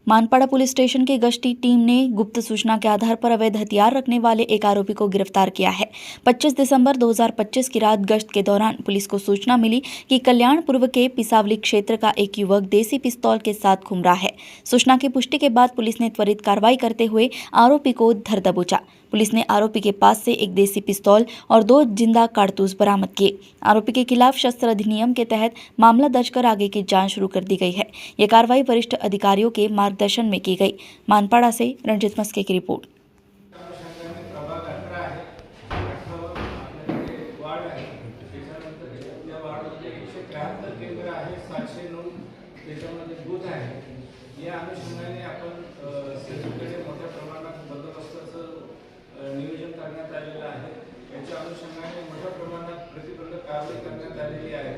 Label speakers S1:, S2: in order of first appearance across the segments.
S1: Manpada police station की गश्ती team ने गुप्त सूचना के आधार पर अवैध हथियार रखने वाले एक आरोपी को गिरफ्तार किया है। 25 दिसंबर 2025 की रात गश्त के दौरान पुलिस को सूचना मिली कि कल्याण पूर्व के पिसावली क्षेत्र का एक युवक देसी पिस्तौल के साथ घूम रहा है। सूचना की पुष्टि के बाद पुलिस ने त्वरित कार्रवाई करते हुए आरोपी को धर दबोचा। पुलिस ने आरोपी के पास से एक देसी पिस्तौल और 2 जिंदा कारतूस बरामद किए। आरोपी के खिलाफ शस्त्र अधिनियम के तहत मामला दर्ज कर आगे की जांच शुरू कर दी गई है। यह कार्रवाई वरिष्ठ अधिकारियों के मार्गदर्शन में की गई। मानपाड़ा से रणजीत मस्के की रिपोर्ट।
S2: या अनुषंगाने आपण सगळीकडे मोठ्या प्रमाणात बंदोबस्ताचं नियोजन करण्यात आलेलं आहे। याच्या अनुषंगाने मोठ्या प्रमाणात प्रतिबंधक कारवाई करण्यात आलेली आहे।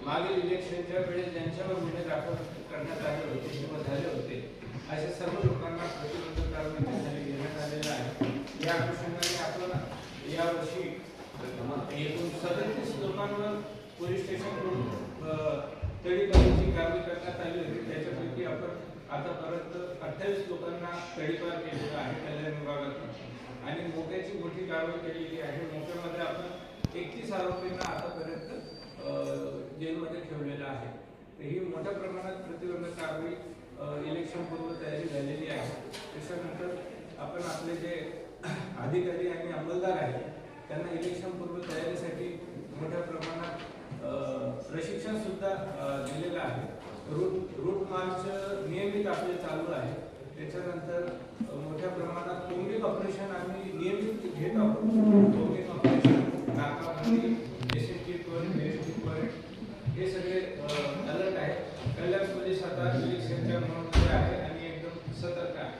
S2: मागील इलेक्शनच्या वेळेस ज्यांच्यावर गुन्हे दाखल करण्यात आले होते किंवा झाले होते अशा सर्व लोकांना प्रतिबंधक कारवाई घेण्यात आलेली आहे। या अनुषंगाने आपण यावर्षी एकूण 37 लोकांवर पोलीस स्टेशनकडून तडीपारीची कारवाई करण्यात आली होती। त्याच्यापैकी आपण आतापर्यंत 28 लोकांना तडीपार केलेला आहे कल्याण विभागातून आणि मोक्याची मोठी कारवाई केलेली आहे। मोक्यामध्ये आपण 31 आरोपींना आतापर्यंत जेलमध्ये ठेवलेलं आहे। ही मोठ्या प्रमाणात प्रतिबंधक कारवाई इलेक्शन पूर्व तयारी झालेली आहे। त्याच्यानंतर आपण आपले जे अधिकारी आणि अंमलदार आहेत त्यांना इलेक्शन पूर्व तयारीसाठी मोठ्या प्रमाणात प्रशिक्षण सुद्धा दिलेलं आहे। रूट मार्च नियमित आपले चालू आहे। त्याच्यानंतर मोठ्या प्रमाणात कोंबिंग ऑपरेशन आम्ही नियमित घेत आहोत। कोंबिंग ऑपरेशन नाकाबंदी, एसएसटी पॉइंट, एसटी पॉइंट हे सगळे अलर्ट आहे। कल्याण पोलीस आता इलेक्शनच्या मोडमध्ये आहे आणि एकदम सतर्क आहे।